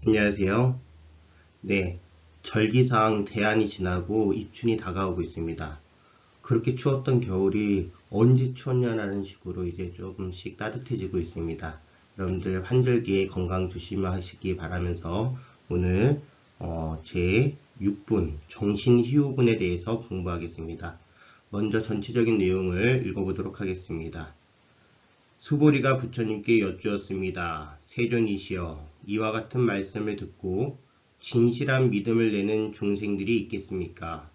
안녕하세요. 네, 절기상 대안이 지나고 입춘이 다가오고 있습니다. 그렇게 추웠던 겨울이 언제 추웠냐라는 식으로 이제 조금씩 따뜻해지고 있습니다. 여러분들 환절기에 건강 조심하시기 바라면서 오늘 제 6분 정신희우분에 대해서 공부하겠습니다. 먼저 전체적인 내용을 읽어보도록 하겠습니다. 수보리가 부처님께 여쭈었습니다. 세존이시여, 이와 같은 말씀을 듣고 진실한 믿음을 내는 중생들이 있겠습니까?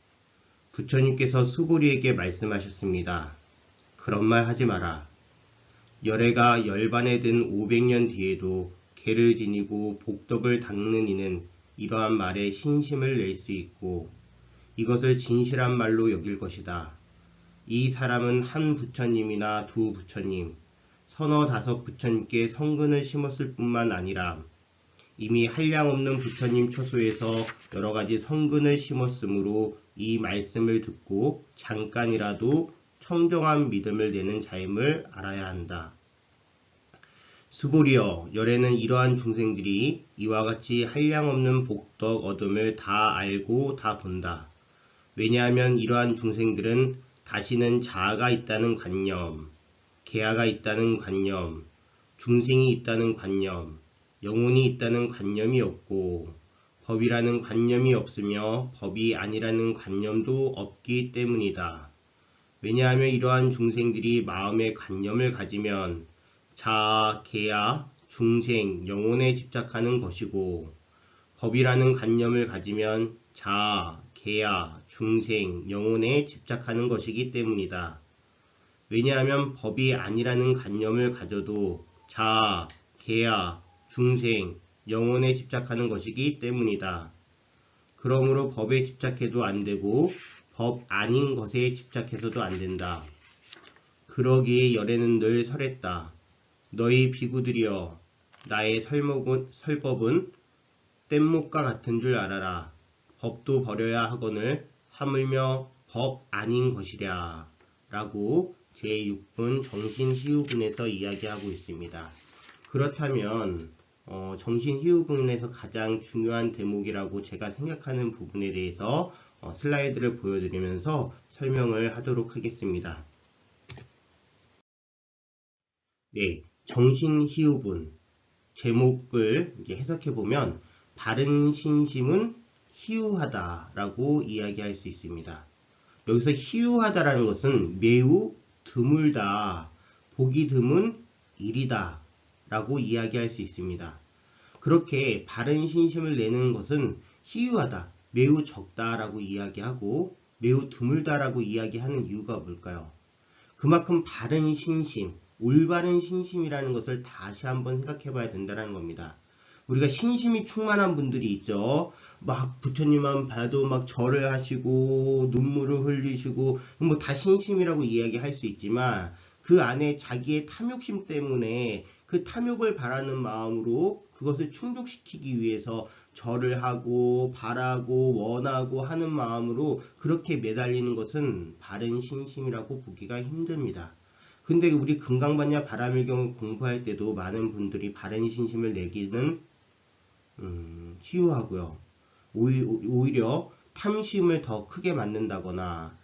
부처님께서 수보리에게 말씀하셨습니다. 그런 말 하지 마라. 열애가 열반에 든 500년 뒤에도 개를 지니고 복덕을 닦는 이는 이러한 말에 신심을 낼 수 있고 이것을 진실한 말로 여길 것이다. 이 사람은 한 부처님이나 두 부처님, 서너 다섯 부처님께 성근을 심었을 뿐만 아니라 이미 한량없는 부처님 처소에서 여러가지 성근을 심었으므로 이 말씀을 듣고 잠깐이라도 청정한 믿음을 내는 자임을 알아야 한다. 수보리여, 열에는 이러한 중생들이 이와 같이 한량없는 복덕 얻음을 다 알고 다 본다. 왜냐하면 이러한 중생들은 다시는 자아가 있다는 관념, 계아가 있다는 관념, 중생이 있다는 관념, 영혼이 있다는 관념이 없고 법이라는 관념이 없으며 법이 아니라는 관념도 없기 때문이다. 왜냐하면 이러한 중생들이 마음의 관념을 가지면 자아, 계아, 중생, 영혼에 집착하는 것이고 법이라는 관념을 가지면 자아, 계아, 중생, 영혼에 집착하는 것이기 때문이다. 왜냐하면 법이 아니라는 관념을 가져도 자아, 계아, 중생, 영혼에 집착하는 것이기 때문이다. 그러므로 법에 집착해도 안 되고 법 아닌 것에 집착해서도 안 된다. 그러기에 열에는 늘 설했다. 너희 비구들이여, 나의 설법은 뗏목과 같은 줄 알아라. 법도 버려야 하거늘 하물며 법 아닌 것이랴. 라고 제6분 정신희우분에서 이야기하고 있습니다. 그렇다면 정신희우분에서 가장 중요한 대목이라고 제가 생각하는 부분에 대해서 슬라이드를 보여드리면서 설명을 하도록 하겠습니다. 네, 정신희우분 제목을 이제 해석해보면 바른 신심은 희우하다라고 이야기할 수 있습니다. 여기서 희우하다라는 것은 매우 드물다, 보기 드문 일이다 라고 이야기할 수 있습니다. 그렇게 바른 신심을 내는 것은 희유하다, 매우 적다 라고 이야기하고 매우 드물다 라고 이야기하는 이유가 뭘까요? 그만큼 바른 신심, 올바른 신심이라는 것을 다시 한번 생각해 봐야 된다는 겁니다. 우리가 신심이 충만한 분들이 있죠. 막 부처님만 봐도 막 절을 하시고 눈물을 흘리시고 뭐 다 신심이라고 이야기할 수 있지만 그 안에 자기의 탐욕심 때문에 그 탐욕을 바라는 마음으로 그것을 충족시키기 위해서 절을 하고 바라고 원하고 하는 마음으로 그렇게 매달리는 것은 바른 신심이라고 보기가 힘듭니다. 근데 우리 금강반야 바라밀경 공부할 때도 많은 분들이 바른 신심을 내기는 희유하고요. 오히려 탐심을 더 크게 만든다거나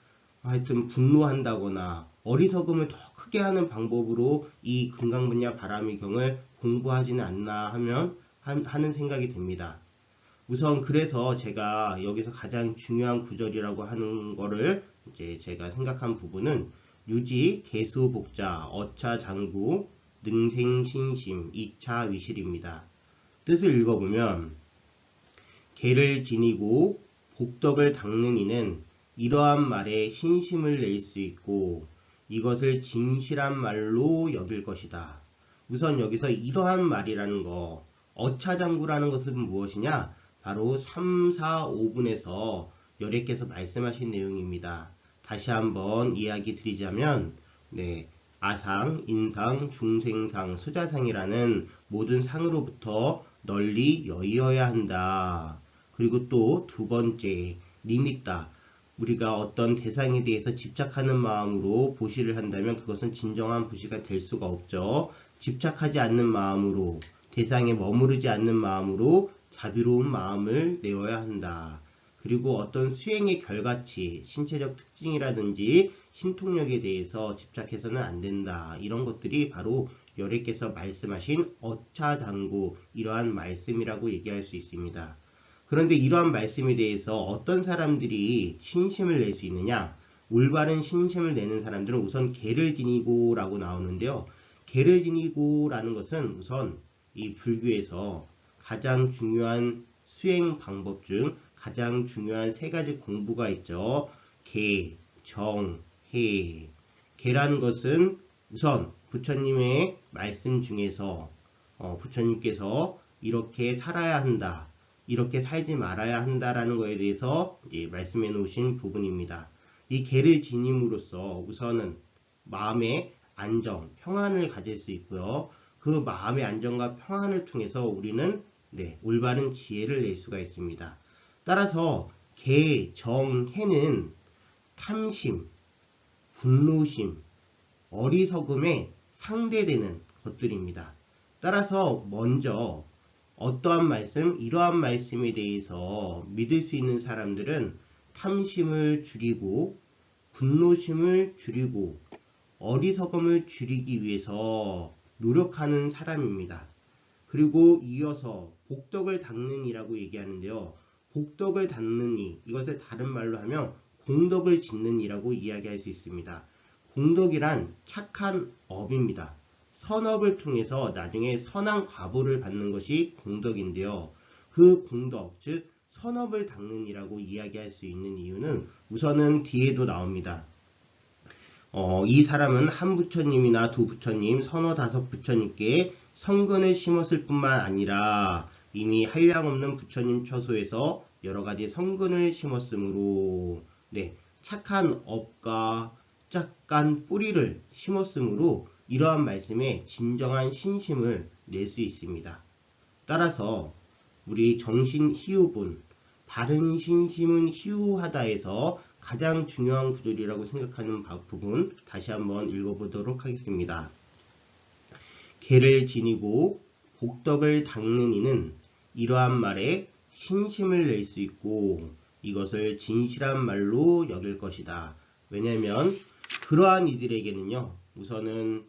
하여튼 분노한다거나 어리석음을 더 크게 하는 방법으로 이 금강분야 바라밀경을 공부하지는 않나 하는 생각이 듭니다. 우선 그래서 제가 여기서 가장 중요한 구절이라고 하는 거를 이제 제가 생각한 부분은 유지, 개수, 복자, 어차, 장구, 능생, 신심, 2차 위실입니다. 뜻을 읽어보면 개를 지니고 복덕을 닦는 이는 이러한 말에 신심을 낼 수 있고 이것을 진실한 말로 여길 것이다. 우선 여기서 이러한 말이라는 거, 어차장구라는 것은 무엇이냐? 바로 3, 4, 5분에서 열애께서 말씀하신 내용입니다. 다시 한번 이야기 드리자면 아상, 인상, 중생상, 수자상이라는 모든 상으로부터 널리 여의어야 한다. 그리고 또 두 번째, 니미따. 우리가 어떤 대상에 대해서 집착하는 마음으로 보시를 한다면 그것은 진정한 보시가 될 수가 없죠. 집착하지 않는 마음으로, 대상에 머무르지 않는 마음으로 자비로운 마음을 내어야 한다. 그리고 어떤 수행의 결과치, 신체적 특징이라든지 신통력에 대해서 집착해서는 안 된다. 이런 것들이 바로 열애께서 말씀하신 어차장구, 이러한 말씀이라고 얘기할 수 있습니다. 그런데 이러한 말씀에 대해서 어떤 사람들이 신심을 낼 수 있느냐? 올바른 신심을 내는 사람들은 우선 계를 지니고 라고 나오는데요. 계를 지니고 라는 것은 우선 이 불교에서 가장 중요한 수행 방법 중 가장 중요한 세 가지 공부가 있죠. 계, 정, 해. 계라는 것은 우선 부처님의 말씀 중에서 부처님께서 이렇게 살아야 한다, 이렇게 살지 말아야 한다라는 것에 대해서 말씀해 놓으신 부분입니다. 이 계를 지님으로써 우선은 마음의 안정, 평안을 가질 수 있고요. 그 마음의 안정과 평안을 통해서 우리는 올바른 지혜를 낼 수가 있습니다. 따라서 계, 정, 해는 탐심, 분노심, 어리석음에 상대되는 것들입니다. 따라서 먼저 어떠한 말씀, 이러한 말씀에 대해서 믿을 수 있는 사람들은 탐심을 줄이고 분노심을 줄이고 어리석음을 줄이기 위해서 노력하는 사람입니다. 그리고 이어서 복덕을 닦는 이라고 얘기하는데요. 복덕을 닦는 이, 이것을 다른 말로 하면 공덕을 짓는 이라고 이야기할 수 있습니다. 공덕이란 착한 업입니다. 선업을 통해서 나중에 선한 과보를 받는 것이 공덕인데요. 그 공덕, 즉 선업을 닦는 이라고 이야기할 수 있는 이유는 우선은 뒤에도 나옵니다. 이 사람은 한 부처님이나 두 부처님, 서너 다섯 부처님께 성근을 심었을 뿐만 아니라 이미 한량없는 부처님 처소에서 여러가지 성근을 심었으므로 착한 업과 짝간 뿌리를 심었으므로 이러한 말씀에 진정한 신심을 낼 수 있습니다. 따라서 우리 정신 희우분, 바른 신심은 희우하다에서 가장 중요한 구절이라고 생각하는 부분 다시 한번 읽어보도록 하겠습니다. 계를 지니고 복덕을 닦는 이는 이러한 말에 신심을 낼 수 있고 이것을 진실한 말로 여길 것이다. 왜냐하면 그러한 이들에게는요, 우선은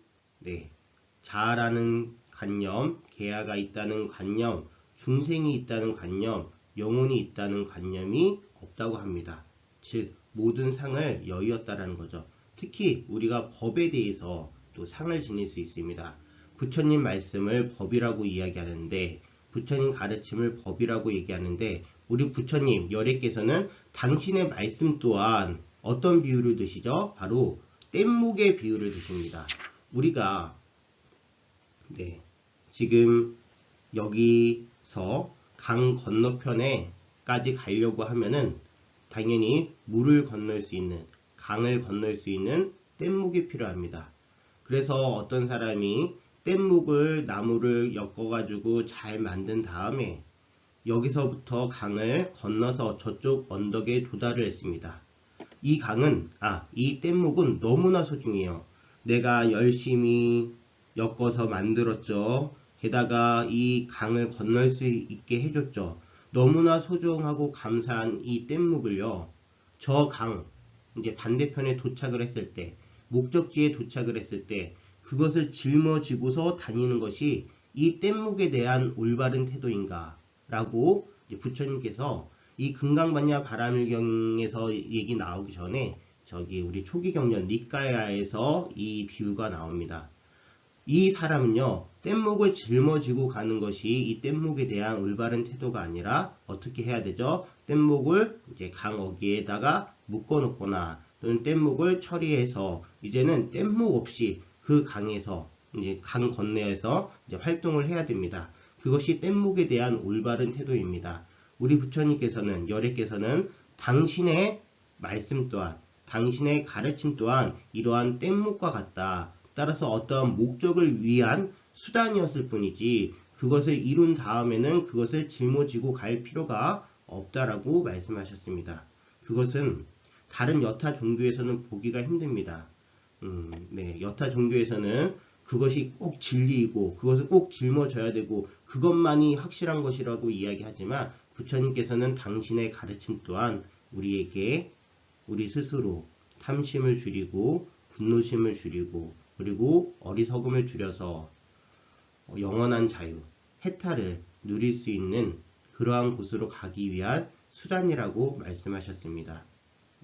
자아라는 관념, 계야가 있다는 관념, 중생이 있다는 관념, 영혼이 있다는 관념이 없다고 합니다. 즉 모든 상을 여의었다라는 거죠. 특히 우리가 법에 대해서 또 상을 지닐 수 있습니다. 부처님 말씀을 법이라고 이야기하는데, 부처님 가르침을 법이라고 얘기하는데, 우리 부처님 열애께서는 당신의 말씀 또한 어떤 비유를 드시죠? 바로 뗏목의 비유를 드십니다. 우리가 지금 여기서 강 건너편에까지 가려고 하면은 당연히 물을 건널 수 있는, 강을 건널 수 있는 뗏목이 필요합니다. 그래서 어떤 사람이 뗏목을, 나무를 엮어가지고 잘 만든 다음에 여기서부터 강을 건너서 저쪽 언덕에 도달을 했습니다. 이 뗏목은 너무나 소중해요. 내가 열심히 엮어서 만들었죠. 게다가 이 강을 건널 수 있게 해줬죠. 너무나 소중하고 감사한 이 뗏목을요, 저 강, 이제 반대편에 도착을 했을 때, 목적지에 도착을 했을 때, 그것을 짊어지고서 다니는 것이 이 뗏목에 대한 올바른 태도인가? 라고 부처님께서 이 금강반야 바라밀경에서 얘기 나오기 전에 우리 초기 경전 니까야에서 이 비유가 나옵니다. 이 사람은요, 뗏목을 짊어지고 가는 것이 이 뗏목에 대한 올바른 태도가 아니라 어떻게 해야 되죠? 뗏목을 이제 강 어귀에다가 묶어 놓거나 또는 뗏목을 처리해서 이제는 뗏목 없이 그 강에서 이제 강 건너에서 이제 활동을 해야 됩니다. 그것이 뗏목에 대한 올바른 태도입니다. 우리 부처님께서는, 열애께서는 당신의 말씀 또한, 당신의 가르침 또한 이러한 뗏목과 같다. 따라서 어떠한 목적을 위한 수단이었을 뿐이지 그것을 이룬 다음에는 그것을 짊어지고 갈 필요가 없다라고 말씀하셨습니다. 그것은 다른 여타 종교에서는 보기가 힘듭니다. 여타 종교에서는 그것이 꼭 진리이고 그것을 꼭 짊어져야 되고 그것만이 확실한 것이라고 이야기하지만 부처님께서는 당신의 가르침 또한 우리에게 우리 스스로 탐심을 줄이고 분노심을 줄이고 그리고 어리석음을 줄여서 영원한 자유, 해탈을 누릴 수 있는 그러한 곳으로 가기 위한 수단이라고 말씀하셨습니다.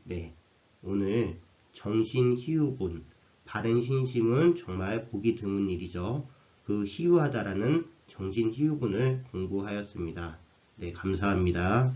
네, 오늘 정신희우분, 바른 신심은 정말 보기 드문 일이죠. 그 희유하다라는 정신희우분을 공부하였습니다. 네, 감사합니다.